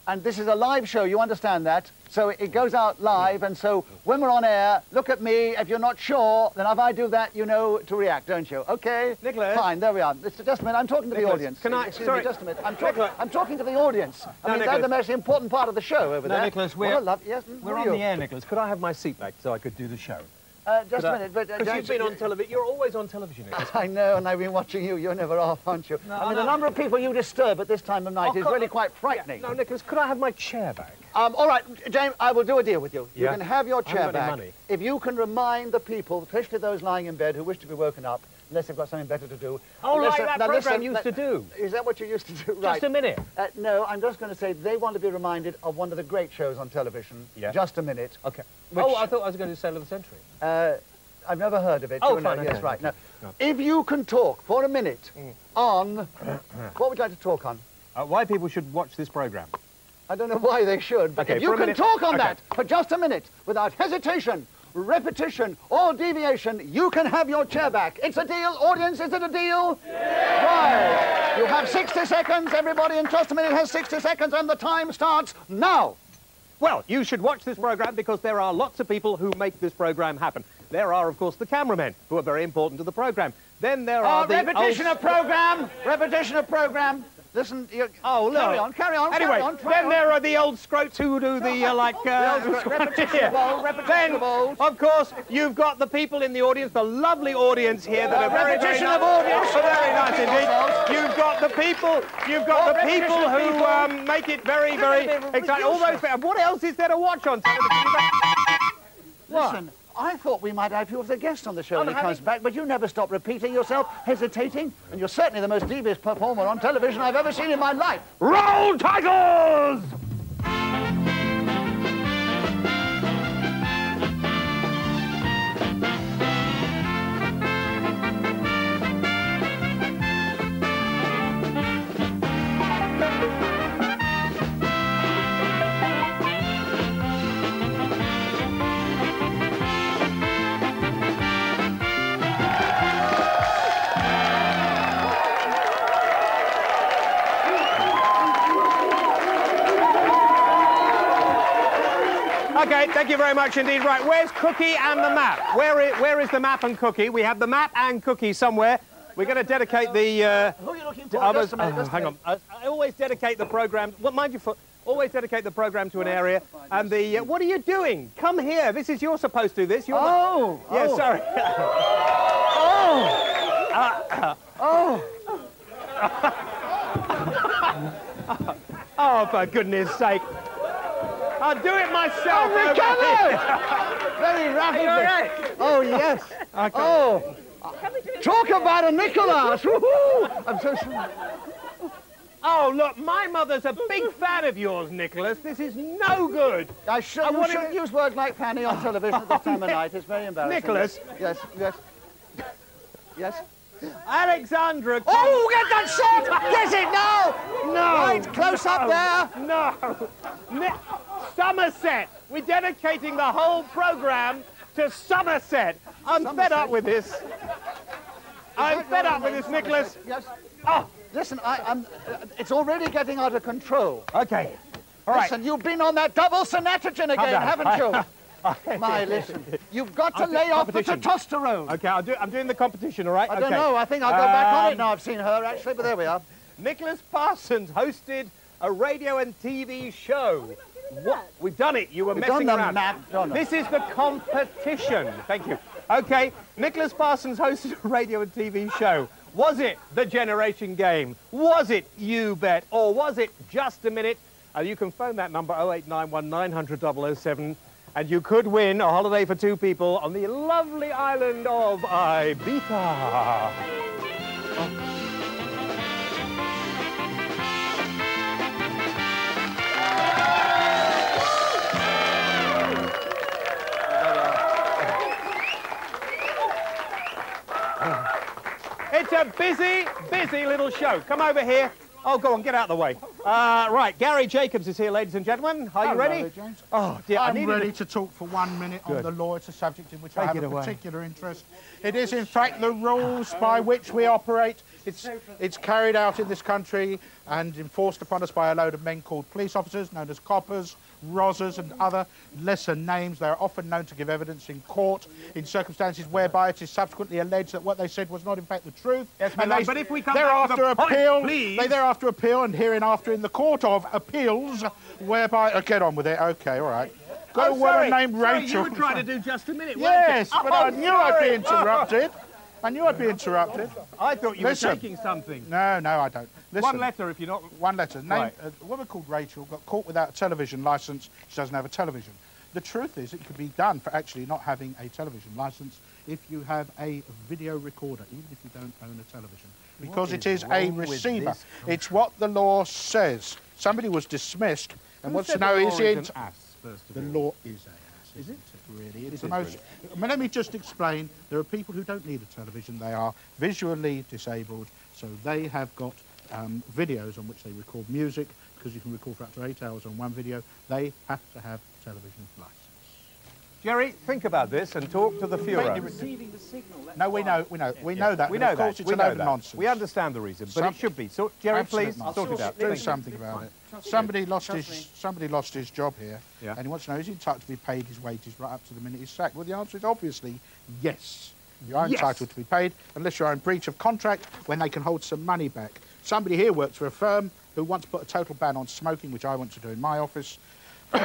And this is a live show, you understand that? So it goes out live, and so when we're on air, look at me. If you're not sure, then if I do that, you know to react, don't you? Okay? Nicholas. Fine, there we are. Just a minute, I'm talking to the audience. Can I... Excuse sorry. me, just a minute. I'm talking to the audience. I mean, Nicholas. they're the most important part of the show over there. Nicholas, Yes, we're on the air, Nicholas. Could I have my seat back so I could do the show? Just a minute, but... Because you've been on television. You're always on television, Nicholas. I know, and I've been watching you. You're never off, aren't you? No, I mean, the number of people you disturb at this time of night is really quite frightening. Yeah. No, Nicholas, could I have my chair back? All right, James, I will do a deal with you. Yeah? You can have your chair back money. if you can remind the people, especially those lying in bed who wish to be woken up, unless they've got something better to do. Oh, like that programme used to do. Is that what you used to do? Right. Just a minute. No, I'm just going to say they want to be reminded of one of the great shows on television. Yeah. Just a minute. Okay. Oh, I thought I was going to do Sale of the Century. I've never heard of it. Oh, fine, Yes, okay, right. okay. Now, if you can talk for a minute on... what would you like to talk on? Why people should watch this programme. I don't know why they should, but okay, if you can talk on that for just a minute, without hesitation, repetition, or deviation, you can have your chair back. It's a deal. Audience, is it a deal? Yeah. Right. You have 60 seconds. Everybody in just a minute has 60 seconds, and the time starts now. Well, you should watch this programme because there are lots of people who make this programme happen. There are, of course, the cameramen, who are very important to the programme. Then there are the... repetition of programme! Repetition of programme! Listen, oh, look. Carry on, anyway, carry on. Then there are the old scroats who do the, repetition of old. Of course, you've got the people in the audience, the lovely audience here that are very, very nice. Audience. Very nice indeed. You've got the people, who make it very, very exciting. All those... What else is there to watch on television? Listen, I thought we might have you as a guest on the show when he comes back, but you never stop repeating yourself, hesitating, and you're certainly the most devious performer on television I've ever seen in my life. Roll titles! Okay, thank you very much indeed. Right, where's Cookie and the map? Where is the map and Cookie? We have the map and Cookie somewhere. We're going to dedicate the... Who are you looking for? Others. Hang on. I always dedicate the programme... Well, mind you, always dedicate the programme to an area. And the... what are you doing? Come here. You're supposed to do this. You're Yeah, sorry. Oh, for goodness sake. I'll do it myself. Oh, we can it! Very rapidly. Right. Oh, yes. Okay. Oh. Talk about a Nicholas. Woohoo! I'm so sorry. Oh, look, my mother's a big fan of yours, Nicholas. This is no good. You shouldn't use words like Fanny on television at this time of night. It's very embarrassing. Nicholas. Yes, yes. Yes. Alexandra... Oh, get that shot! Get it now! No! Right, close up there! No! Somerset! We're dedicating the whole programme to Somerset! I'm fed up with this. I'm fed up with this, Nicholas. Yes. Oh! Listen, it's already getting out of control. Okay. All right. Listen, you've been on that double Sonatrogen again, haven't you? My, listen, you've got to lay off the testosterone. Okay, I'm doing the competition, all right? I don't know, I think I'll go back on it now. I've seen her, actually, but there we are. Nicholas Parsons hosted a radio and TV show. What? We've done it. You were messing around. This is the competition. Thank you. Okay, Nicholas Parsons hosted a radio and TV show. Was it The Generation Game? Was it You Bet? Or was it Just a Minute? You can phone that number 0891 900 007. And you could win a holiday for two people on the lovely island of Ibiza. It's a busy, busy little show. Come over here. Oh, go on, get out of the way. Right, Gary Jacobs is here, ladies and gentlemen. Are you ready? James. Oh, dear. I'm ready to talk for 1 minute on the law. It's a subject in which I have a particular interest. It is, in fact, the rules by which we operate. It's carried out in this country and enforced upon us by a load of men called police officers, known as coppers, rozzers and other lesser names. They are often known to give evidence in court in circumstances whereby it is subsequently alleged that what they said was not in fact the truth. Yes, and they, but if we come back to the appeal, point, please. They thereafter appeal, and hereinafter in the Court of Appeals, whereby... Oh, get on with it. OK, all right. Got a woman named Rachel. You were trying to do just a minute, yes, weren't you? but I knew I'd be interrupted. I knew I'd be interrupted. I thought you were taking something. No, I don't. Listen, one letter if you're not... One letter. Right. A woman called Rachel got caught without a television licence. She doesn't have a television. The truth is it could be done for actually not having a television licence if you have a video recorder, even if you don't own a television. Because it is a receiver. It's what the law says. Somebody was dismissed and wants to know is it... The law is a... Is it? Really? It's the most... I mean, let me just explain. There are people who don't need a television. They are visually disabled, so they have got videos on which they record music, because you can record for up to 8 hours on one video. They have to have television licence. Jerry, think about this and talk to the Führer. No, we know that. We know that. Of course, it's a load of nonsense. We understand the reason, but it should be. So, Jerry, please, sort it out. Do something about it. Somebody lost his job here, and he wants to know, is he entitled to be paid his wages right up to the minute he's sacked? Well, the answer is obviously yes. You are entitled to be paid, unless you're in breach of contract, when they can hold some money back. Somebody here works for a firm who wants to put a total ban on smoking, which I want to do in my office. The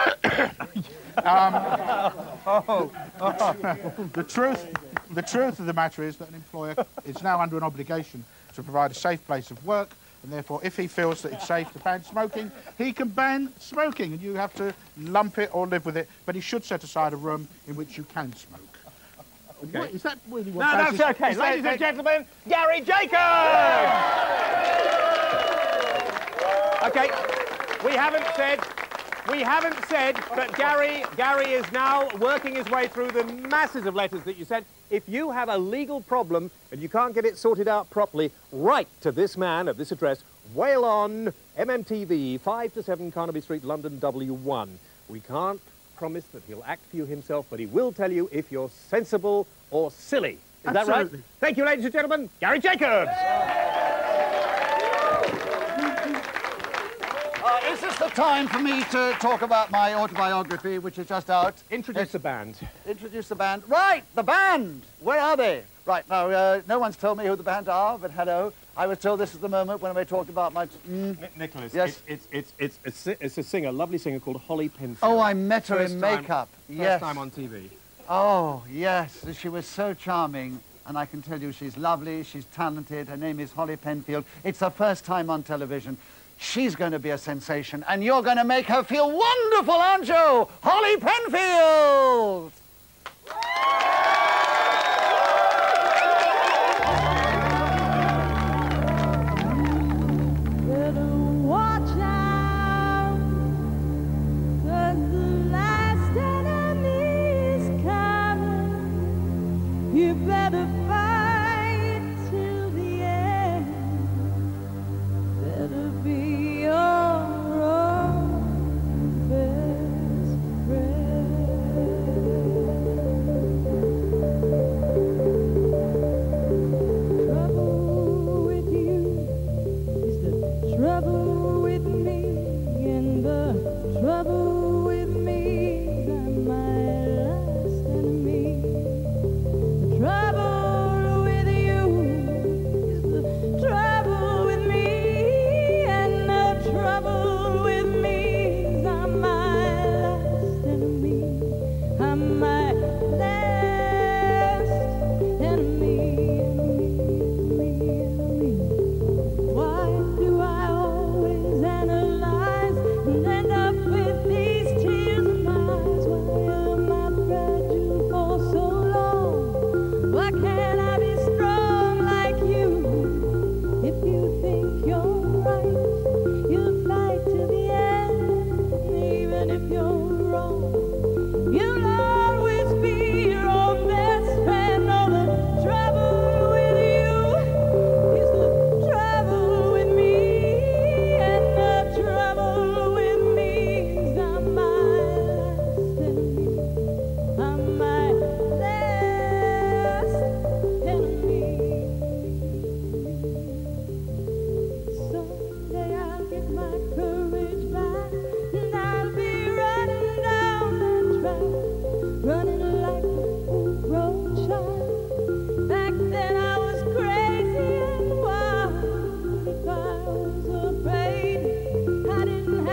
truth of the matter is that an employer is now under an obligation to provide a safe place of work, and therefore, if he feels that it's safe to ban smoking, he can ban smoking, and you have to lump it or live with it. But he should set aside a room in which you can smoke. Okay. What, is that really what? No, that's okay. Ladies and gentlemen, Gary Jacobs! Okay, we haven't said that Gary is now working his way through the masses of letters that you sent. If you have a legal problem and you can't get it sorted out properly, write to this man at this address, Whale On, MMTV, 5 to 7 Carnaby Street, London, W1. We can't promise that he'll act for you himself, but he will tell you if you're sensible or silly. Is that right? Thank you, ladies and gentlemen, Gary Jacobs! Is this the time for me to talk about my autobiography, which is just out? Introduce the band. Introduce the band. Right, the band! Where are they? Right, now, no one's told me who the band are, but hello. I was told this is the moment when we talked about my... Nicholas, yes? it's a singer, a lovely singer called Holly Penfield. Oh, I met her in makeup. First time on TV. Oh, yes, she was so charming. And I can tell you she's lovely, she's talented. Her name is Holly Penfield. It's her first time on television. She's going to be a sensation, and you're going to make her feel wonderful, aren't you? Holly Penfield! Better watch out, 'cause the last enemy is coming. You better fight till the end. Better be your own best friend.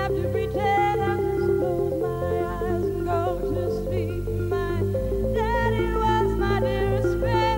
have to pretend. I just close my eyes and go to sleep. My daddy was my dearest friend.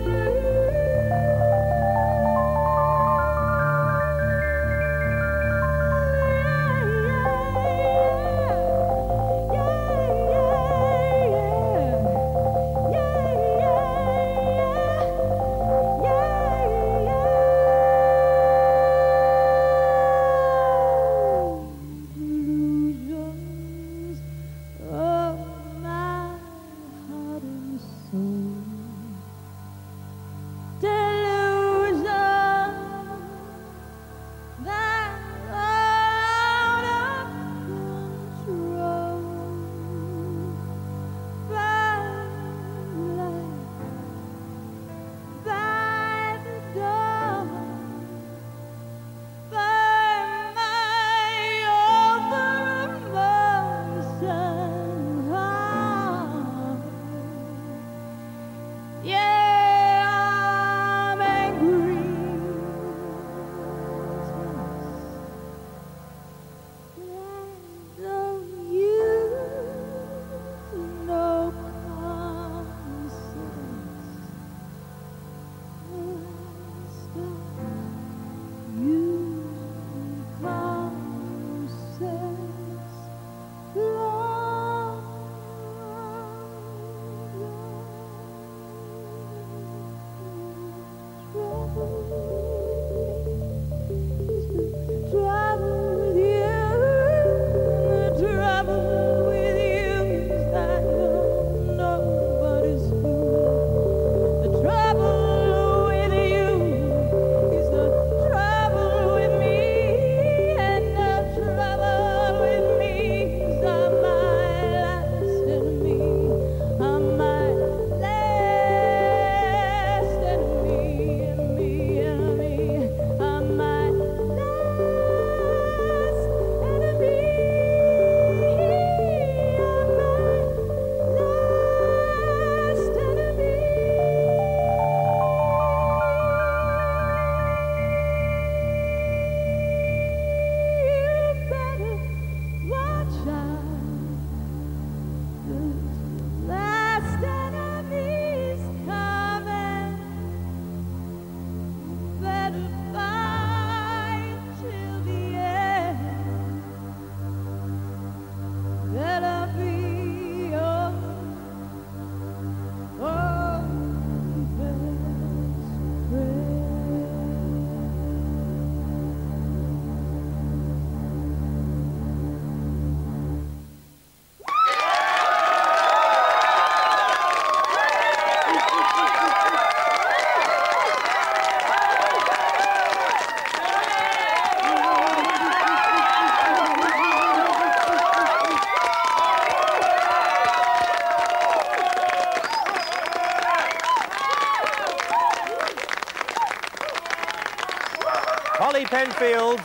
Holly Penfield.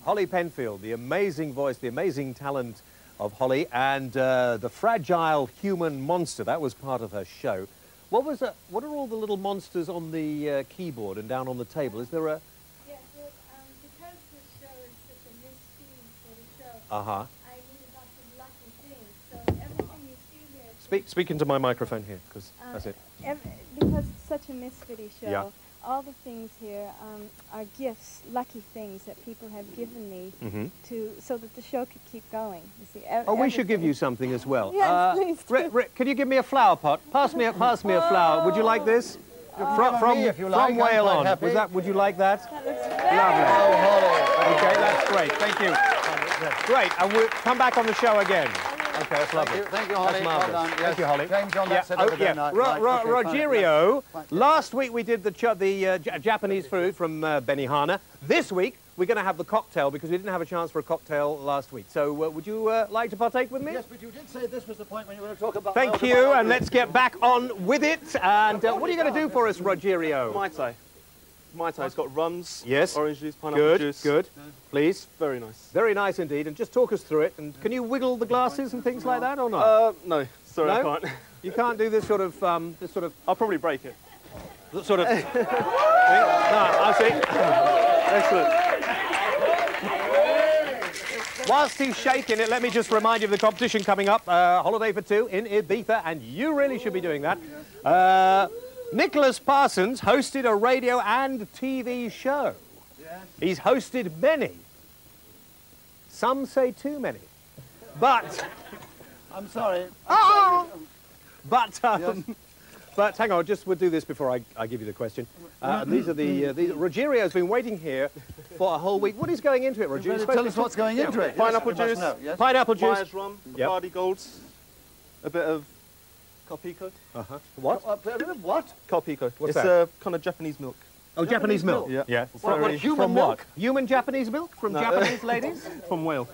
Holly Penfield, the amazing voice, the amazing talent of Holly, and the fragile human monster. That was part of her show. What was that? What are all the little monsters on the keyboard and down on the table? Is there a? Yes, well, because the show is such a mystery for the show. Uh-huh. I needed lots of lucky things. So everything you see here. Speak into my microphone here, because that's it. Because it's such a mystery show. Yeah. All the things here are gifts, lucky things that people have given me so that the show could keep going. You see, oh, we should give you something as well. Yes, please do. Rick, can you give me a flower pot? Pass me a flower. Would you like this? From Whale On. Would you like that? That looks Lovely. Okay, that's great. Thank you. Great, and we'll come back on the show again. Okay, that's lovely. Thank you, Holly. That's marvellous. Well done. Thank you, Holly. James on that set over there. Rogerio, last week we did the Japanese food from Benihana. This week we're going to have the cocktail because we didn't have a chance for a cocktail last week. So would you like to partake with me? Yes, but you did say this was the point when you were going to talk about... Thank you, and let's get back on with it. And what are you going to do for us, Rogerio? Mai Tai. Mai Tai's got rums, yes, orange juice, pineapple juice. Good, please. Very nice. Very nice indeed. And just talk us through it. And can you wiggle the glasses and things like that, or not? No, sorry, no? I can't. You can't do this sort of, I'll probably break it. Sort of thing? No, I see. Whilst he's shaking it, let me just remind you of the competition coming up. Holiday for two in Ibiza, and you really should be doing that. Nicholas Parsons hosted a radio and TV show. Yes. He's hosted many. Some say too many. But... I'm sorry. Oh! But, but hang on, we'll do this before I give you the question. These are Rogerio's been waiting here for a whole week. What is going into it, Rogerio? Tell us what's going into it. Pineapple juice. Yes. Pineapple juice. Myers rum, Bacardi Golds, a bit of Copico. What? What? Copico. What's it's that? a kind of Japanese milk. Oh, Japanese milk. Yeah. What, human milk? What? Human Japanese milk? From Japanese ladies? From Wales.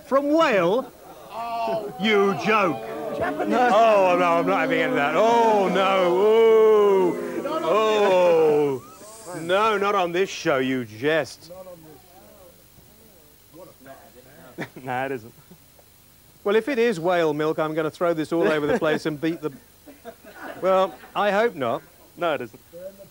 From Wales? Oh. You joke. Japanese. Oh, no, I'm not having any of that. Oh, no. Oh. Oh. No, not on this show, you jest. Nah, it isn't. Well, if it is whale milk, I'm going to throw this all over the place and beat the... Well, I hope not. No, it isn't.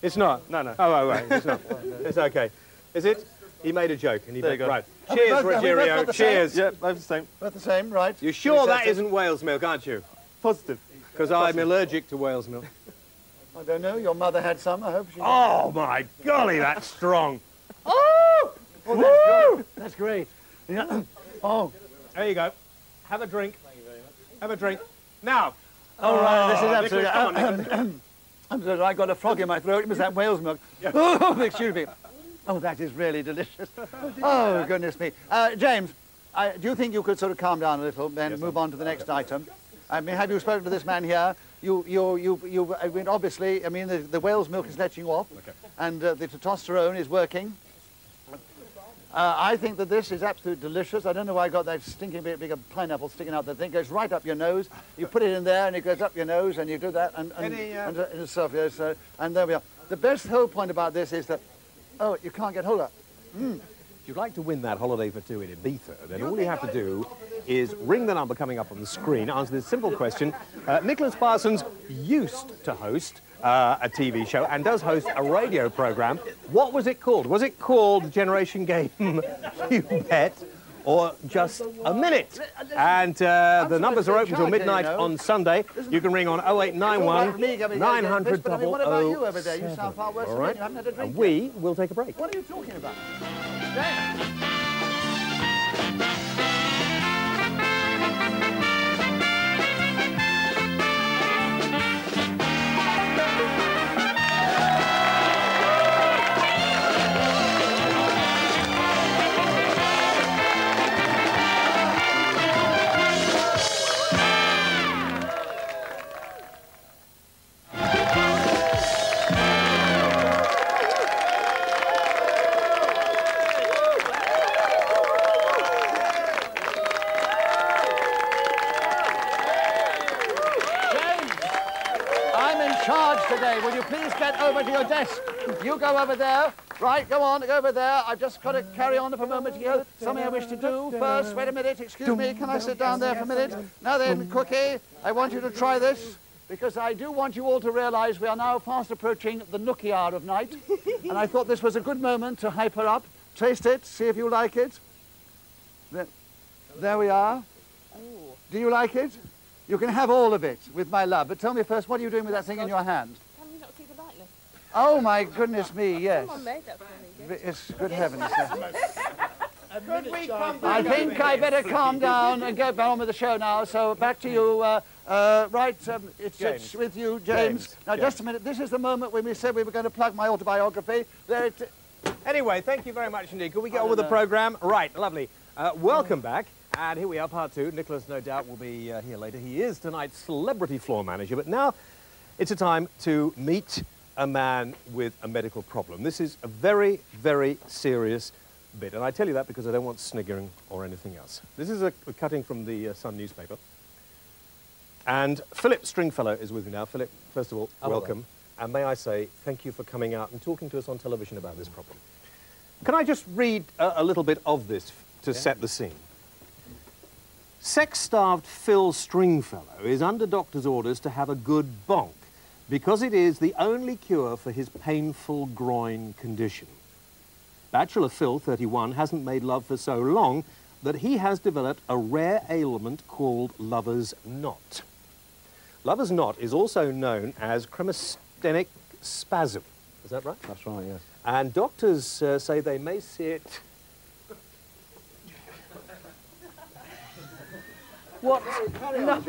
It's not? No. Oh, right, it's not. It's okay. Is it? He made a joke. And there you go. Right. Cheers, Rogerio. Cheers. Yeah, both the same. Both the same, right. You're sure that isn't whale's milk, aren't you? Positive. Because I'm allergic to whale's milk. I don't know. Your mother had some. I hope she... Oh, my golly, that's strong. Oh! Oh, that's good. That's great. Yeah. Oh. There you go. Have a drink. Thank you very much. Have a drink. Now. All right, this is absolutely... Nicholas, I'm sorry, I got a frog in my throat. It was that whale's milk. Yeah. Oh, excuse me. Oh, that is really delicious. Oh, goodness me. James, do you think you could sort of calm down a little and move on to the next item? I mean, have you spoken to this man here? I mean, obviously, I mean, the whale's milk is letting you off, and the testosterone is working. I think that this is absolutely delicious. I don't know why I got that stinking big of pineapple sticking out. The thing goes right up your nose. You put it in there, and it goes up your nose, and you do that, and stuff. Yes, and there we are. The best whole point about this is that, oh, you can't get hold of it. If you'd like to win that holiday for two in Ibiza, then all you have to do is ring the number coming up on the screen, answer this simple question. Nicholas Parsons used to host a TV show and does host a radio program. What was it called? Was it called Generation Game You Bet, or Just a Minute? And the numbers are open till midnight on Sunday. You can ring on 0891 900 What about you over there? You sound far worse than me. You haven't had a drink and we will take a break. What are you talking about? James. Today, will you please get over to your desk? You go over there. Right, go on, go over there. I've just got to carry on for a moment here. Something I wish to do first. Wait a minute, excuse me. Can I sit down there for a minute? Now then, Cookie, I want you to try this, because I do want you all to realise we are now fast approaching the nookie hour of night. And I thought this was a good moment to hype her up. Taste it, see if you like it. There we are. Do you like it? You can have all of it with my love. But tell me first, what are you doing with that thing in your hand? Can you not see the lightness? Oh, my goodness me, yes. Someone made that for me. It's good heavens. I think I better calm down and get on with the show now. So back to you. It's with you, James. Now, just a minute. This is the moment when we said we were going to plug my autobiography. Anyway, thank you very much indeed. Can we get on with the programme? Right, lovely. Welcome back. And here we are, part two. Nicholas, no doubt, will be here later. He is tonight's celebrity floor manager. But now it's a time to meet a man with a medical problem. This is a very, very serious bit. And I tell you that because I don't want sniggering or anything else. This is a cutting from the Sun newspaper. And Philip Stringfellow is with me now. Philip, first of all, welcome. And may I say, thank you for coming out and talking to us on television about this problem. Can I just read a little bit of this to set the scene? Sex-starved Phil Stringfellow is under doctor's orders to have a good bonk because it is the only cure for his painful groin condition. Bachelor Phil, 31, hasn't made love for so long that he has developed a rare ailment called lover's knot. Lover's knot is also known as chromosthenic spasm. Is that right? That's right, yes. And doctors say they may see it... What? No.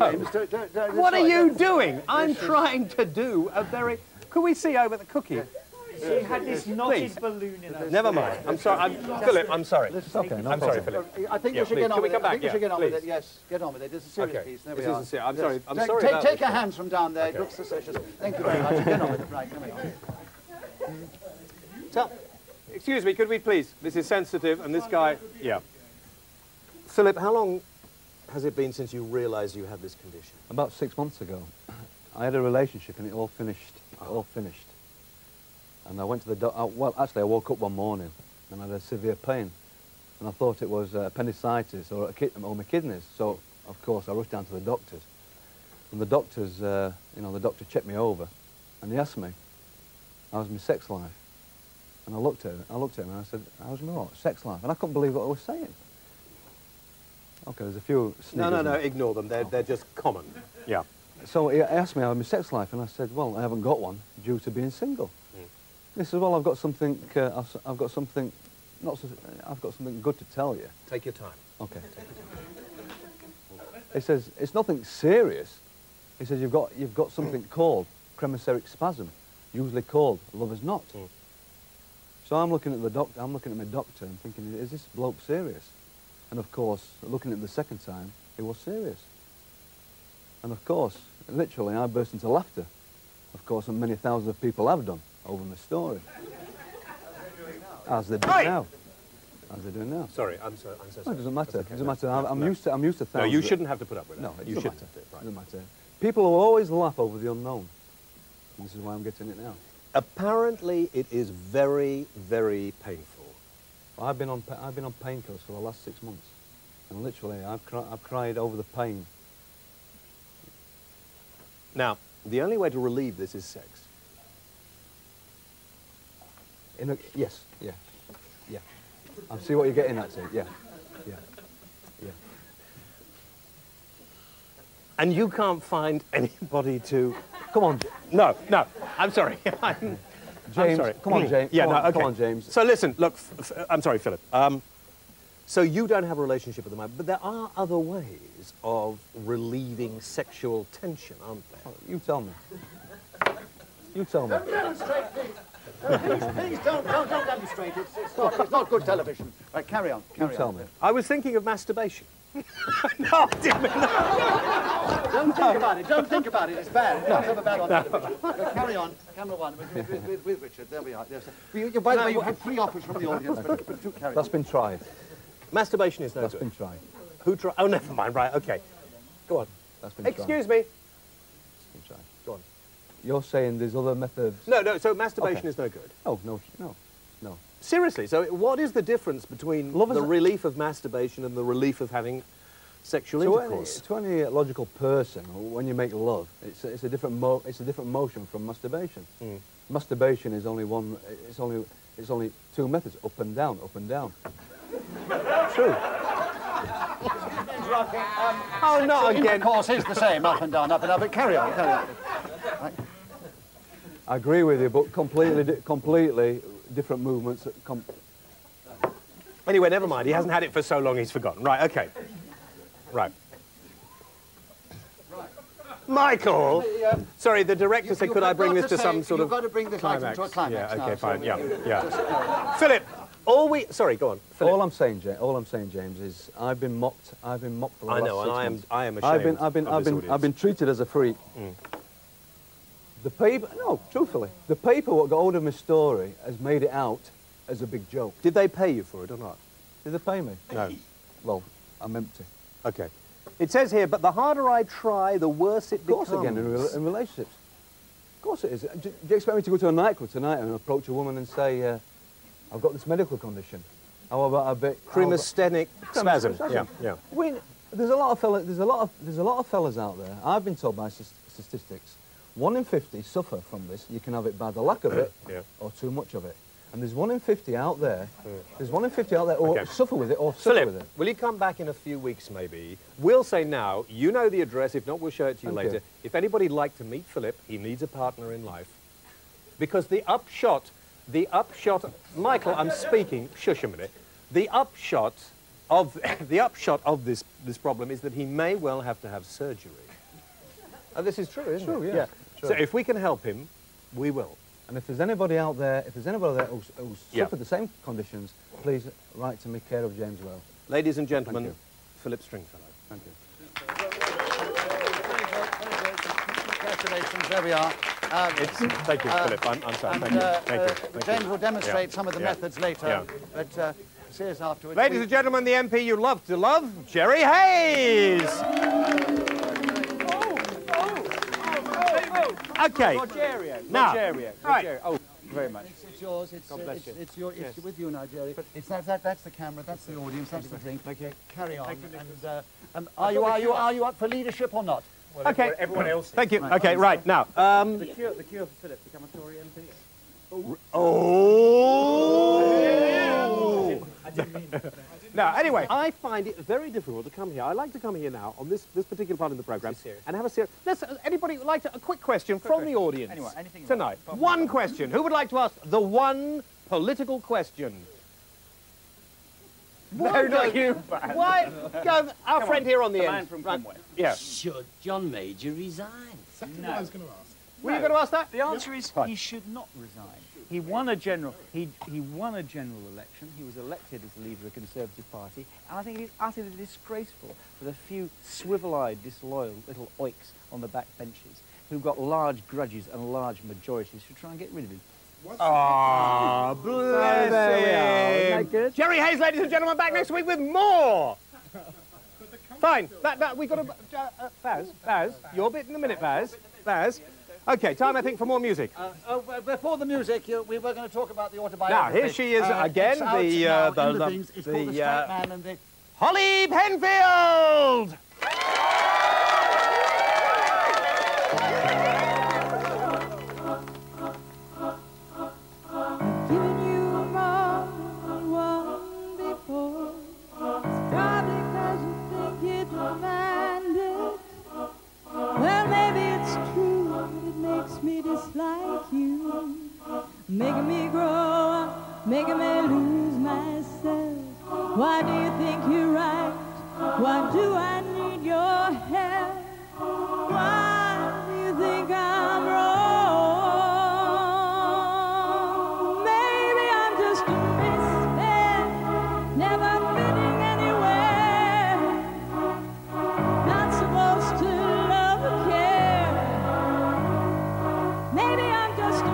What are you doing? I'm trying to do a very... Could we see over the cookie? She had this knotted balloon in her. Never mind. I'm sorry. Philip, I'm sorry. It's okay, no I'm sorry, Philip. I think you should get on with it. I think you should get on with it. Yes, get on with it. It's a serious piece. There we are. I'm sorry. I'm sorry about Take your hands from down there. It looks suspicious. Thank you very much. Get on with it. Right, come on. So, excuse me, could we please? This is sensitive, and this guy... Yeah. Philip, how long has it been since you realised you had this condition? About 6 months ago. I had a relationship and it all finished. And I went to the doctor. Well, actually, I woke up one morning and I had a severe pain. And I thought it was appendicitis or my kidneys. So, of course, I rushed down to the doctors. And the doctors, you know, the doctor checked me over and he asked me, how's my sex life? And I looked at him and I said, how's my what? Sex life? And I couldn't believe what I was saying. Okay, there's a few sniggers. No, ignore them. They're just common. Yeah. So he asked me how my sex life, and I said, well, I haven't got one due to being single. He said, well, I've got something good to tell you. Take your time. Okay. He says, it's nothing serious. He says, you've got something called chromosthenic spasm, usually called lover's knot. So I'm looking at my doctor and thinking, is this bloke serious? And of course, looking at it the second time, it was serious. And of course, literally, I burst into laughter. Of course, and many thousands of people have done over my story. As they do now. As they do now. Sorry, I'm so sorry. No, it doesn't matter. It doesn't matter. I'm used to thousands. No, you shouldn't have to put up with it. No, you shouldn't. It doesn't matter. People will always laugh over the unknown. And this is why I'm getting it now. Apparently, it is very, very painful. I've been on painkillers for the last 6 months, and literally, I've cried over the pain. Now, the only way to relieve this is sex. Yes, yeah. I see what you're getting at, too. Yeah. And you can't find anybody to... Come on. No, I'm sorry. James, I'm sorry. Come on, James. Yeah, okay. Come on, James. So listen, look, I'm sorry, Philip. So you don't have a relationship at the moment, but there are other ways of relieving sexual tension, aren't there? Oh, you tell me. You tell me. Don't demonstrate, please don't demonstrate. It's not good television. Right, carry on. You tell me. I was thinking of masturbation. No, damn it, no. Don't think about it. Don't think about it. It's bad. It's never bad on television. Carry on. Camera one with Richard. There we are. By the way, you have 3 offers from the audience, but do carry on. That's been tried. Masturbation is no good. That's been tried. Who tried? Oh, never mind. Right, okay. Go on. That's been tried. Excuse me. That's been tried. Go on. You're saying there's other methods? No, so masturbation is no good? No. Seriously, so what is the difference between the relief of masturbation and the relief of having sexual intercourse? To any logical person, when you make love, it's a different motion from masturbation. Masturbation is only one. It's only 2 methods: up and down, up and down. True. Oh, no, again. Of course, is the same, up and down, but carry on. Right. I agree with you, but completely different movements. Anyway, never mind. He hasn't had it for so long he's forgotten. Right, okay. Right. Michael! Sorry, the director said, could I bring this to some sort of You've got to bring this item to a climax now. Okay, fine, so yeah. Philip, sorry, go on. Philip. All I'm saying, James, is I've been mocked for the last 6 months. I know, and I am ashamed of this audience. I've been treated as a freak. The paper, no, truthfully, the paper what got hold of my story has made it out as a big joke. Did they pay you for it or not? Did they pay me? No. Well, I'm empty. Okay. It says here, but the harder I try, the worse it becomes. Of course, again, in relationships. Of course it is. Do you expect me to go to a nightclub tonight and approach a woman and say, I've got this medical condition? How about a bit... Chromosthenic spasm. Yeah. There's a lot of fellas out there. I've been told by statistics, 1 in 50 suffer from this. You can have it by the lack of it or too much of it. And there's 1 in 50 out there. There's 1 in 50 out there who suffer with it or suffer with it. Will you come back in a few weeks, maybe? We'll say now, you know the address. If not, we'll show it to you later. If anybody'd like to meet Philip, he needs a partner in life. Because the upshot, Michael, I'm speaking, shush a minute. The upshot of this problem is that he may well have to have surgery. This is true, isn't it? Yeah. So if we can help him, we will. And if there's anybody out there, who's suffered the same conditions, please write to me, care of James Well. Ladies and gentlemen, Philip Stringfellow. Thank you. Congratulations, there we are. Thank you, Philip. I'm sorry. Thank you. James will demonstrate some of the methods later, but see us afterwards. Ladies and gentlemen, the MP you love to love, Jerry Hayes. Okay. Rogerio. Now, Rogerio. Oh, very much. It's yours. It's with you now, Jerry. It's that's the camera. That's the audience. That's the thing. Okay. Carry on. And are you up for leadership or not? Well, okay. Everyone else. Thank you. Okay. Right now. The cure for Philip become a Tory MP. Oh. I didn't mean that. Now, anyway, I find it very difficult to come here. I like to come here now on this particular part of the programme and have a serious... Anybody would like to... A quick question from the audience anything tonight. One question. Who would like to ask the one political question? No, not you, Baz. Why? Go, our friend here on the end. Man from Conway. Yeah. Should John Major resign? Exactly what I was going to ask. Were you going to ask that? The answer is he should not resign. He won a general election. He was elected as the leader of the Conservative Party, and I think it is utterly disgraceful for the few swivel-eyed, disloyal little oiks on the back benches who've got large grudges and large majorities to try and get rid of him. Ah, bless there we are. Isn't that good? Jerry Hayes, ladies and gentlemen, back next week with more. Fine. We got to... Baz, your bit in a minute, Baz. Okay, time, I think, for more music. Before the music, we were going to talk about the autobiography. Now, here she is again, the Holly Penfield! Making me grow up, making me lose myself. Why do you think you're right? Why do I need your help? Why do you think I'm wrong? Maybe I'm just a misfit, never fitting anywhere. Not supposed to love or care. Maybe I'm just a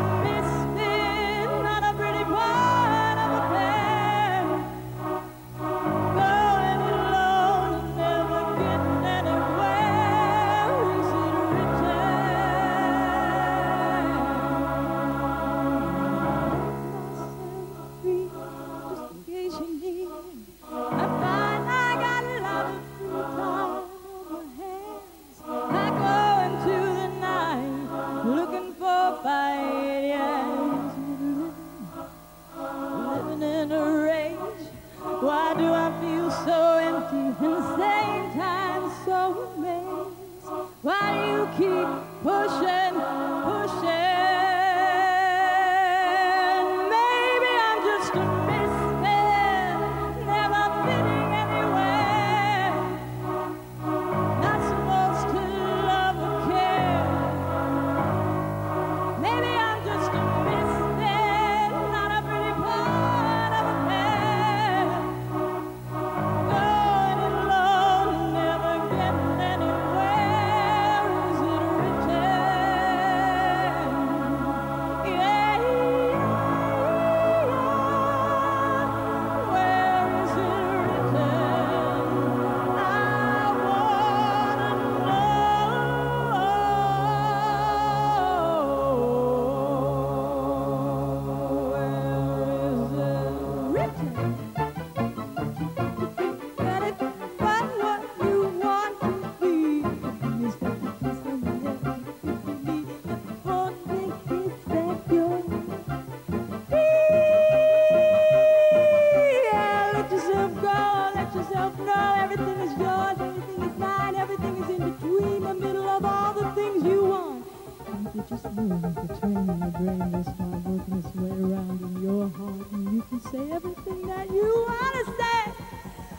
you just know like a train in your brain will start working its way around in your heart, and you can say everything that you want to say.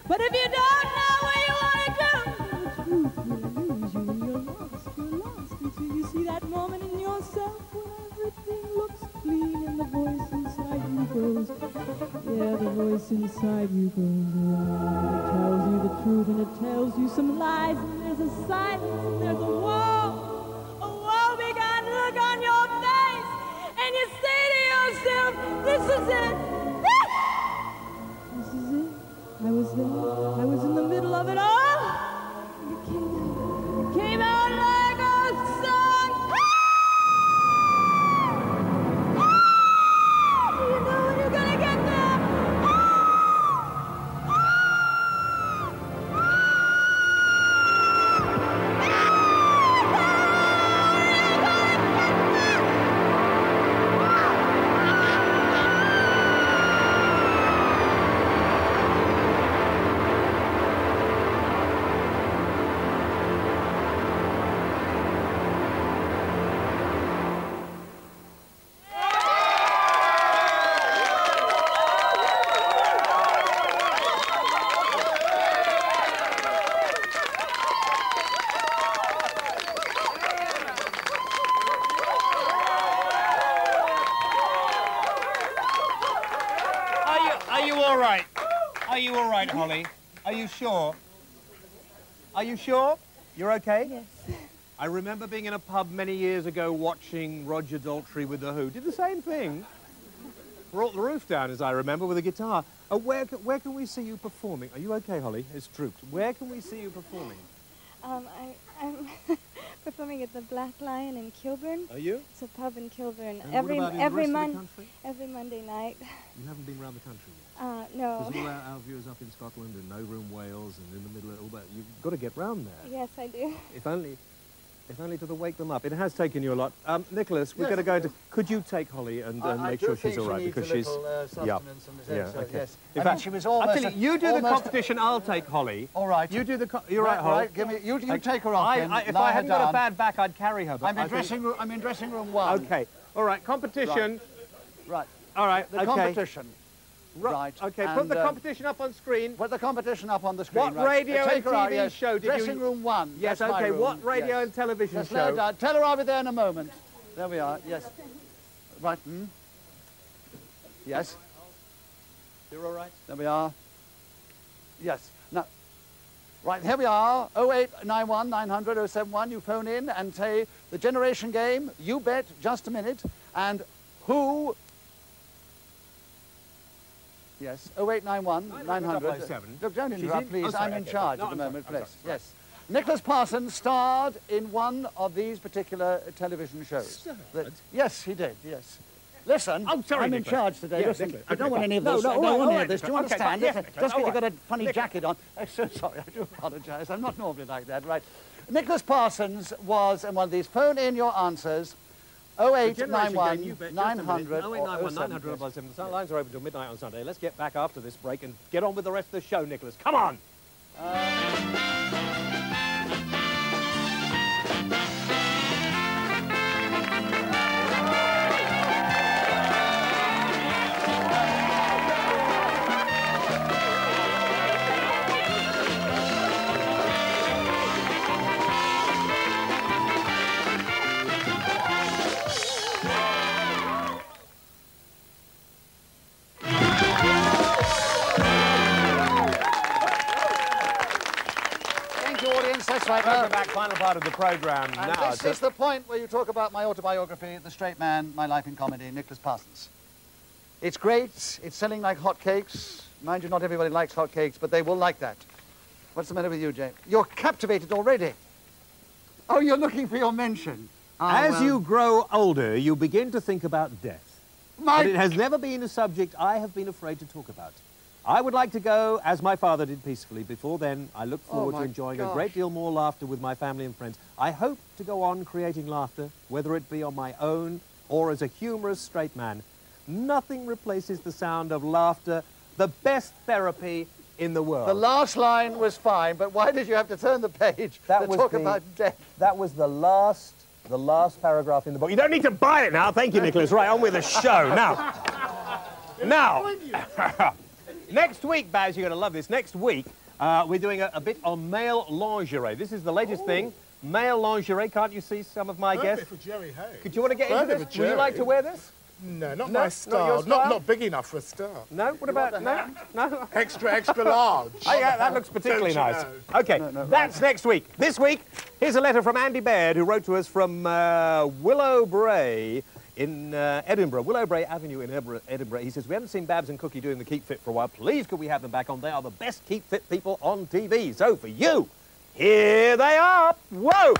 But if you don't know what you want to do, the truth will lose you, and you're lost until you see that moment in yourself when everything looks clean and the voice inside you goes, yeah, the voice inside you goes loud. It tells you the truth and it tells you some lies, and there's a silence and there's a woe-begone look on your face, and you say to yourself, this is it. This is it. I was there. I was in the middle of it all. It came out like a song. Do you know when you're gonna get there? Are you all right, Holly? Are you sure? Are you sure? You're okay? Yes. I remember being in a pub many years ago watching Roger Daltrey with The Who. Did the same thing. Brought the roof down, as I remember, with a guitar. Where can we see you performing? Are you okay, Holly? It's Troops. Where can we see you performing? I'm performing at the Black Lion in Kilburn. Are you? It's a pub in Kilburn. And what about in the rest of the country? Every Monday night. You haven't been around the country yet? No. Because all our viewers up in Scotland and over in Wales and in the middle of all that, you've got to get round there. Yes, I do. If only to wake them up. It has taken you a lot. Nicholas, we're going to go into... Could you take Holly and make sure she's all right? Because she's... Sustenance yeah, okay. Yes. In fact, she was almost... I'll tell you, you do the competition, I'll take Holly. All right. You do the... You're right, Holly. Right, give me... You take her off, If I hadn't got a bad back, I'd carry her. I'm in dressing room 1. Okay. All right, competition. Right. All right, the competition. Right. Okay, put the competition up on screen. Put the competition up on the screen. What radio and TV show did you... Dressing room 1. Yes, okay. What radio and television show? Tell her I'll be there in a moment. There we are, yes. Right. Yes. You're all right? There we are. Yes. Now, right, here we are. 0891 900 071. You phone in and say the generation game, you bet, just a minute, and who... Yes, 0891 900. Look, don't interrupt, please. I'm in charge at the moment, please. Yes. Nicholas Parsons starred in one of these particular television shows. Yes, he did, yes. Listen, I'm in charge today. Yeah, listen, I don't want any of this. I don't want any of this. Do you understand? Just because you've got a funny jacket on. I'm so sorry. I do apologise. I'm not normally like that, right? Nicholas Parsons was in one of these. Phone in your answers. 0891 900 0891 900 007. The lines are open till midnight on Sunday. Let's get back after this break and get on with the rest of the show, Nicholas. Come on! That's right. Welcome back, final part of the programme. And now, this is the point where you talk about my autobiography, The Straight Man, My Life in Comedy, Nicholas Parsons. It's great. It's selling like hotcakes. Mind you, not everybody likes hotcakes, but they will like that. What's the matter with you, Jane? You're captivated already. Oh, you're looking for your mention. As you grow older, you begin to think about death. But it has never been a subject I have been afraid to talk about. I would like to go, as my father did, peacefully. Before then, I look forward to enjoying a great deal more laughter with my family and friends. I hope to go on creating laughter, whether it be on my own or as a humorous straight man. Nothing replaces the sound of laughter, the best therapy in the world. The last line was fine, but why did you have to turn the page to talk about death? That was the last the last paragraph in the book. You don't need to buy it now. Thank you, Nicholas. Right, on with the show. Now, next week, Baz, you're going to love this. Next week, we're doing a bit on male lingerie. This is the latest thing. Male lingerie. Can't you see some of my guests? For Jerry Hay. Could you want to get into this? Would you like to wear this? No, not my style. Not big enough for a style. No? What about... No? Extra large. Oh, yeah, that looks particularly nice. OK, that's next week. This week, here's a letter from Andy Baird, who wrote to us from Willow Bray in Edinburgh. Willow Bray Avenue in Edinburgh. He says, we haven't seen Babs and Cookie doing the Keep Fit for a while. Please, could we have them back on? They are the best Keep Fit people on TV. So, for you, here they are. Whoa!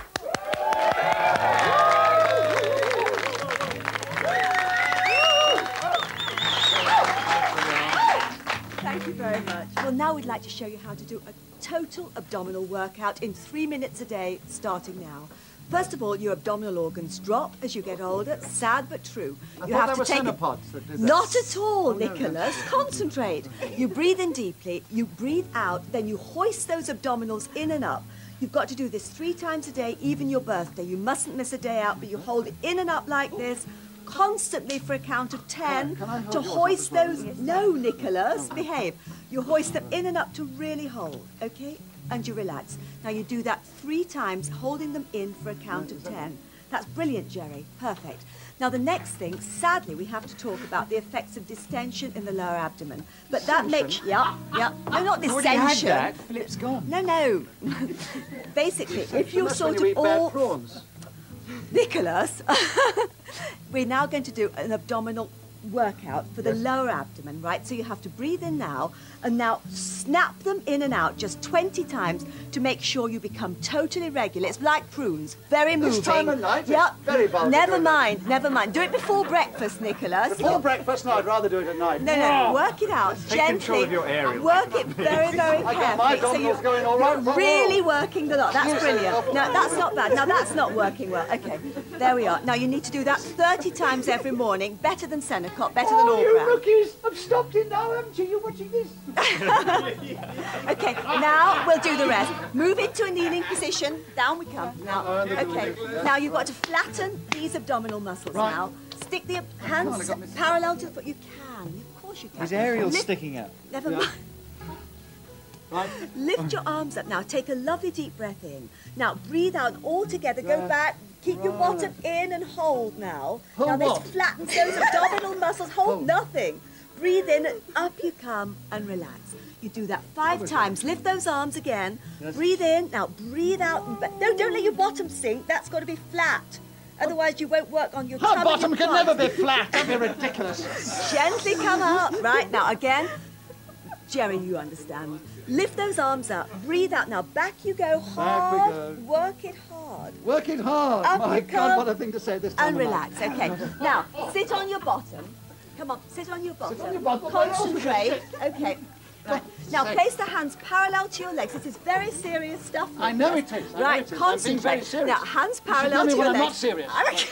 Thank you very much. Well, now we'd like to show you how to do a total abdominal workout in 3 minutes a day, starting now. First of all, your abdominal organs drop as you get older. Sad but true. You have to take it. Not at all, Nicholas. Concentrate. You breathe in deeply, you breathe out, then you hoist those abdominals in and up. You've got to do this 3 times a day, even your birthday. You mustn't miss a day out, but you hold it in and up like this, constantly for a count of 10 to hoist those. No, Nicholas, behave. You hoist them in and up to really hold, okay? And you relax. Now you do that 3 times, holding them in for a count of 10. That's brilliant, Jerry. Perfect. Now the next thing, sadly, we have to talk about the effects of distension in the lower abdomen. But that makes, yeah. No, not distension. Had that. Philip's gone. No. Basically, if you're sort of all prawns. Nicholas, we're now going to do an abdominal workout for the lower abdomen, right? So you have to breathe in now, and now snap them in and out just 20 times to make sure you become totally regular. It's like prunes, very moving. This time of night, yep. Very vulgar. Never mind. Do it before breakfast, Nicholas. Before breakfast? No, I'd rather do it at night. No, work it out Take gently. control of your area. Work it very, very I got my carefully. abdominals going all right. You're really working the lot. That's brilliant. No, that's not bad. Now that's not working well. Okay, there we are. Now you need to do that 30 times every morning. Better than Senecott, better than all you rookies have stopped it now, haven't you? You're watching this. Okay, now we'll do the rest. Move into a kneeling position. Down we come. Now, okay. Now you've got to flatten these abdominal muscles now. Stick the hands parallel to the foot. You can. Of course you can. His aerial's sticking out. Never mind. Right. Lift your arms up now. Take a lovely deep breath in. Now breathe out all together. Go back. Keep your bottom in and hold now. Now this flattens those abdominal muscles. Hold nothing. Breathe in and up you come and relax. You do that 5 times. Lift those arms again. Breathe in. Now breathe out. No, don't let your bottom sink. That's got to be flat. Otherwise you won't work on your tummy. Her bottom can never be flat. That'd be ridiculous. Gently come up. Right, now again. Jerry, you understand. Lift those arms up. Breathe out. Now back you go. Hard. Back we go. Work it hard. Work it hard. Up My you God, come. what a thing to say this time And of relax. night. Okay. Now sit on your bottom. Come on, sit on your bottom. on your bottom. Concentrate. Okay. Right. Now place the hands parallel to your legs. This is very serious stuff. I know it is. Right, concentrate. I'm being very serious. Now hands You should parallel tell me to when your I'm legs.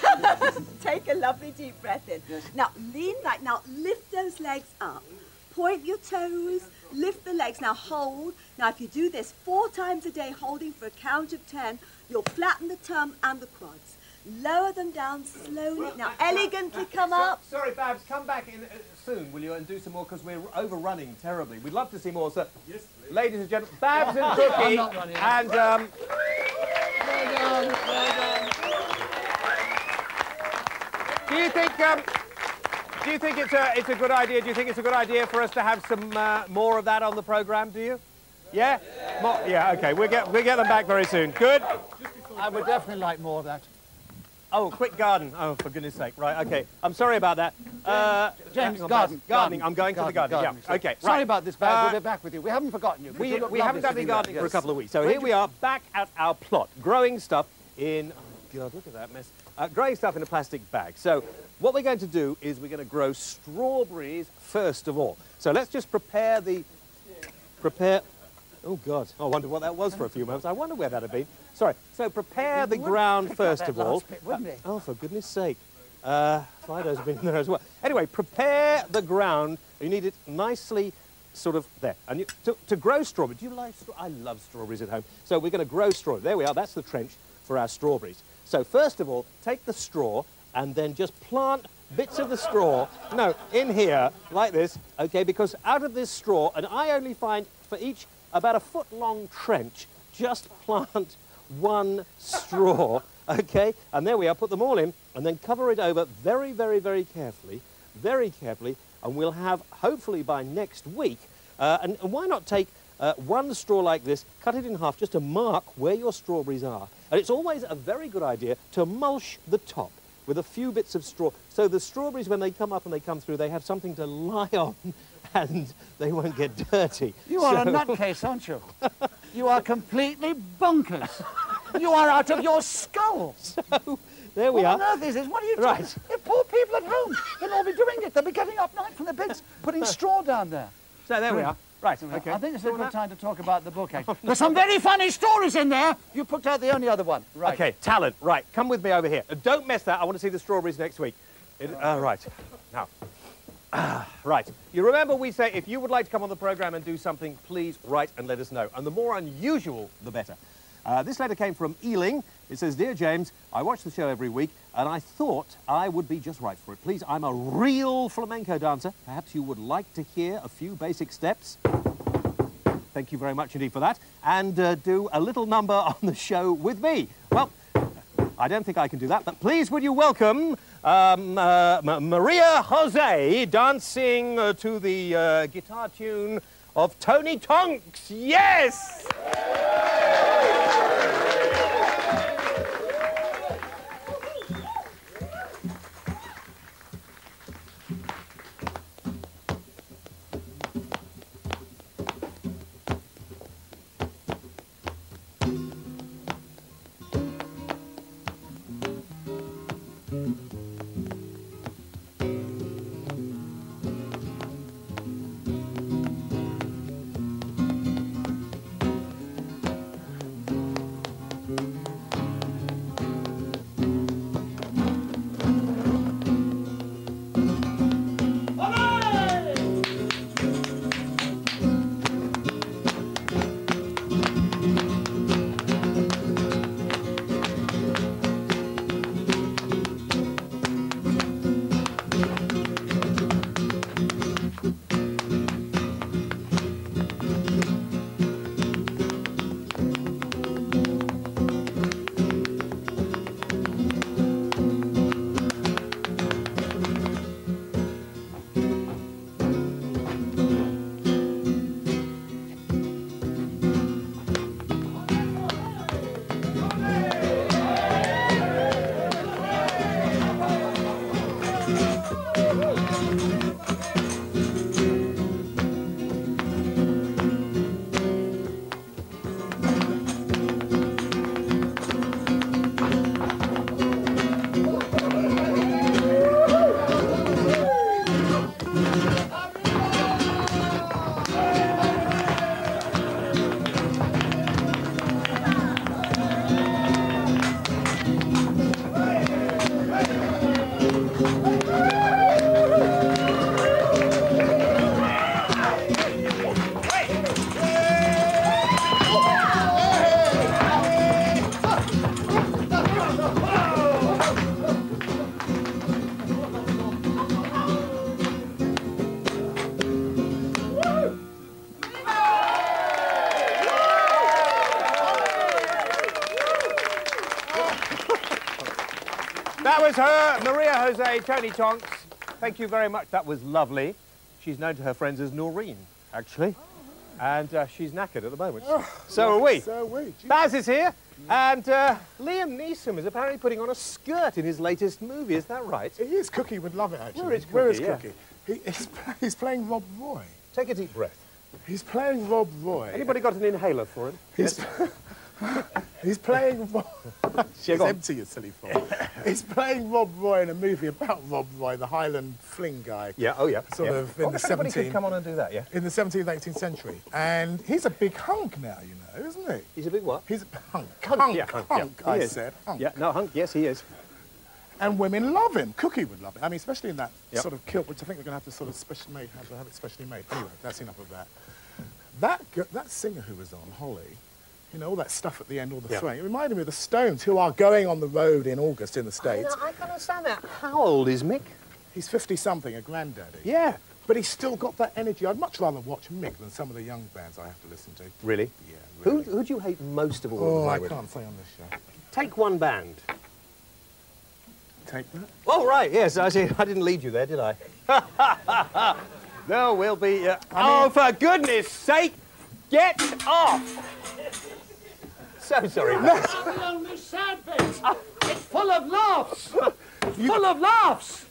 not serious. Take a lovely deep breath in. Yes. Now lean back. Now lift those legs up. Point your toes. Lift the legs. Now hold. Now if you do this 4 times a day, holding for a count of 10, you'll flatten the tum and the quads. Lower them down slowly. Now elegantly come up. Sorry, Babs, come back in soon, will you, and do some more, because we're overrunning terribly. We'd love to see more, sir. Yes, please. Ladies and gentlemen, Babs and Cookie, and Well done. do you think it's a good idea? Do you think it's a good idea for us to have some more of that on the programme? Do you? Yeah. More, yeah. Okay. We'll get them back very soon. Good. I would definitely like more of that. Oh, quick garden. Oh, for goodness sake. Right, okay. I'm sorry about that. James, gardening. I'm going to the garden. Yeah, okay. Sorry right. about this, Baz. We'll be back with you. We haven't forgotten you. We haven't done any gardening for a couple of weeks. So here we are, back at our plot, growing stuff in... Oh, God, look at that mess. Growing stuff in a plastic bag. So what we're going to do is we're going to grow strawberries first of all. So let's just prepare... Oh, God. I wonder what that was for a few moments. I wonder where that had been. Sorry. So prepare the ground first of all. Oh, for goodness sake. Fido's been there as well. Anyway, prepare the ground. You need it nicely sort of there. And to grow strawberries, do you like strawberries? I love strawberries at home. So we're going to grow strawberries. There we are. That's the trench. for our strawberries. So first of all, take the straw and then just plant bits of the straw, no, in here, like this, okay, because out of this straw, and I only find for each about a foot-long trench, just plant one straw, okay? And there we are, put them all in, and then cover it over very, very, very carefully, and we'll have, hopefully by next week, and why not take one straw like this, cut it in half just to mark where your strawberries are. And it's always a very good idea to mulch the top with a few bits of straw. So the strawberries, when they come up and they come through, they have something to lie on and they won't get dirty. You are a nutcase, aren't you? You are completely bonkers. You are out of your skull. So, there we are. What on earth is this? What are you doing? Right. If poor people at home, they'll all be doing it. They'll be getting up night from their beds, putting straw down there. So there we are. Right, okay. I think it's a good time to talk about the book, actually. There's some very funny stories in there. You picked out the only other one. Right. Okay, talent. Right, come with me over here. Don't mess that. I want to see the strawberries next week. Right. Now. Right. You remember we say if you would like to come on the programme and do something, please write and let us know. And the more unusual, the better. This letter came from Ealing. It says, Dear James, I watch the show every week and I thought I would be just right for it. Please, I'm a real flamenco dancer. Perhaps you would like to hear a few basic steps. Thank you very much indeed for that. And do a little number on the show with me. Well, I don't think I can do that, but please would you welcome Maria Jose dancing to the guitar tune of Tony Tonks. Yes! That was her, Maria Jose, Tony Tonks. Thank you very much. That was lovely. She's known to her friends as Noreen, actually. And she's knackered at the moment. So are we. So are we. Baz is here. And Liam Neeson is apparently putting on a skirt in his latest movie. Is that right? He is. Cookie would love it, actually. Where is Cookie? He's playing Rob Roy. Take a deep breath. He's playing Rob Roy. Anybody got an inhaler for him? He's playing Rob... It's empty, you silly fool. He's playing Rob Roy in a movie about Rob Roy, the Highland fling guy. Yeah, oh yeah. Sort of in the 17th... could come on and do that, yeah. In the 17th, 18th century. And he's a big hunk now, you know, isn't he? He's a big what? He's a hunk. Hunk, I said. Hunk. Yeah, no, hunk, yes, he is. And women love him. Cookie would love it. I mean, especially in that sort of kilt, which I think they're going to have to sort of have it specially made. Anyway, that's enough of that. That singer who was on, Holly, You know, all that stuff at the end, all the throwing. It reminded me of the Stones, who are going on the road in August in the States. I can understand that. How old is Mick? He's 50-something, a granddaddy. Yeah. But he's still got that energy. I'd much rather watch Mick than some of the young bands I have to listen to. Really? Yeah, really. Who do you hate most of all? Oh, I can't say on this show. Take one band. Take that? Oh, right, yes. I see. I didn't lead you there, did I? No, we'll be... oh, for goodness sake, get off! So sorry. It's sad bit. It's full of laughs. Full of laughs.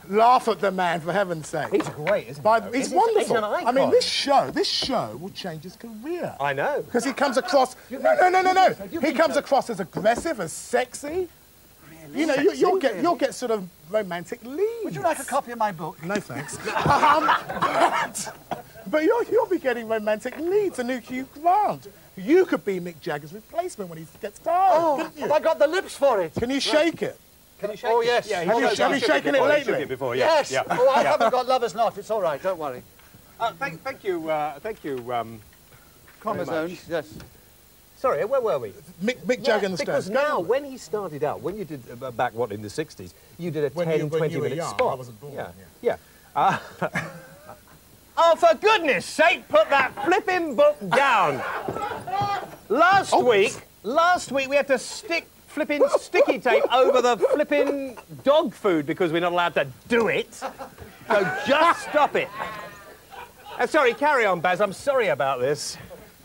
Laugh at the man, for heaven's sake. He's great, isn't he? He's wonderful. He's an icon. I mean, this show will change his career. I know. Because he comes across... No. He comes across as aggressive, as sexy. Really? You know, you'll get sort of romantic leads. Would you like a copy of my book? No, thanks. But you'll be getting romantic leads, a new Hugh Grant. You could be Mick Jagger's replacement when he gets tired, couldn't you? Have I got the lips for it? Can you shake it? Can you shake it? Yes. Yeah, have you shaken it lately? Before, yes. Yeah. Oh, I haven't got lover's knot. It's all right. Don't worry. Thank you. Chromosomes. Yes. Sorry, where were we? Mick Jagger and the Stones. Because now, when he started out, when you did back in the '60s, you did a 10-20-minute spot. I wasn't born. Yeah. Oh, for goodness sake, put that flipping book down. Last week we had to stick flipping sticky tape over the flipping dog food because we're not allowed to do it. So just stop it. Sorry, carry on, Baz. I'm sorry about this.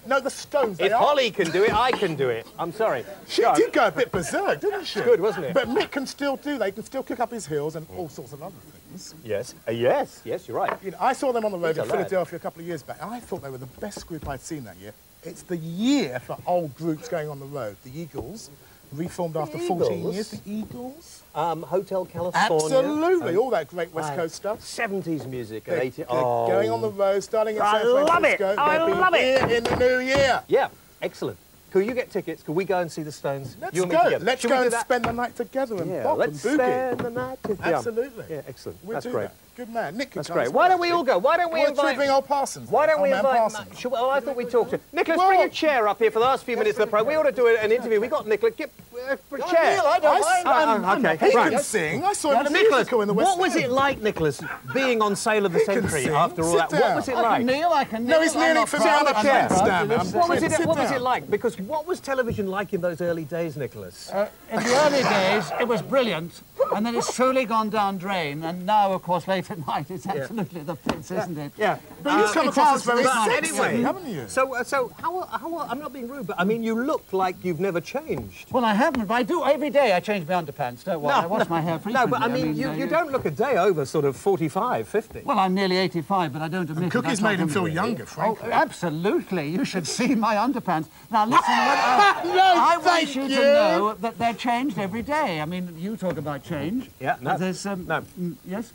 No, the Stones, If Holly can do it, I can do it. I'm sorry. She did go a bit berserk, didn't she? Good, wasn't it? But Mick can still do that. He can still kick up his heels and all sorts of other things. Yes. Yes, you're right. You know, I saw them on the road He's in a lad. Philadelphia a couple of years back, and I thought they were the best group I'd seen that year. It's the year for old groups going on the road. The Eagles, reformed after 14 years. The Eagles. Hotel California. Absolutely, all that great West Coast stuff. 70s music and 80s. They're going on the road, starting at San love Francisco. it. I love it. Here in the new year. Yeah, excellent. Could you get tickets? Could we go and see the Stones? Let's you and me go. together? Let's Should go we do and that? spend the night together and Yeah, bop let's and boogie. spend the night together. Absolutely. Yeah, excellent. We'll That's do great. that. Good man. Nick, That's great. Why don't we all go? Why don't we Should invite... we bring old Parsons? Why don't we Old man invite... Parsons. I thought we talked to... Nicholas, bring a chair up here for the last few minutes of the program. We ought to do an interview. We got Nicholas. Get a chair. Neil, I don't mind. Okay. He can sing. I saw him in the musical in the West What was End. it like, Nicholas, being on Sale of the Century sing. after all Sit that? down. What was it like? I can kneel. No, he's kneeling for me on the chair. What was it like? Because what was television like in those early days, Nicholas? In the early days, it was brilliant, and then it's slowly gone down drain, and now, of course, late at night, it's absolutely the pits, isn't it? Yeah. But you've come across as very But sexy, anyway, haven't you? So how... I'm not being rude, but I mean, you look like you've never changed. Well, I haven't, but I do every day. I change my underpants, don't worry. I wash my hair frequently. No, but I mean, you don't look a day over sort of 45, 50. Well, I'm nearly 85, but I don't admit it. Cookies made him feel younger, frankly. Oh, absolutely. You should see my underpants. Now, listen, I want you to know that they're changed every day. I mean, you talk about change. Yeah, no. There's, no. Yes?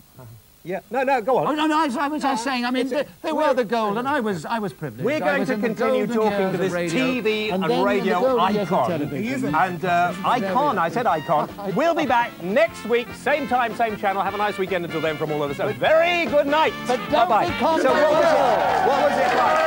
Yeah, no, go on. Oh, no, I was saying, I mean, they were the gold, and I was privileged. We're going to continue talking to this TV and radio icon. And icon, I said icon. We'll be back next week, same time, same channel. Have a nice weekend until then from all of us. A very good night. But don't be So what was it like?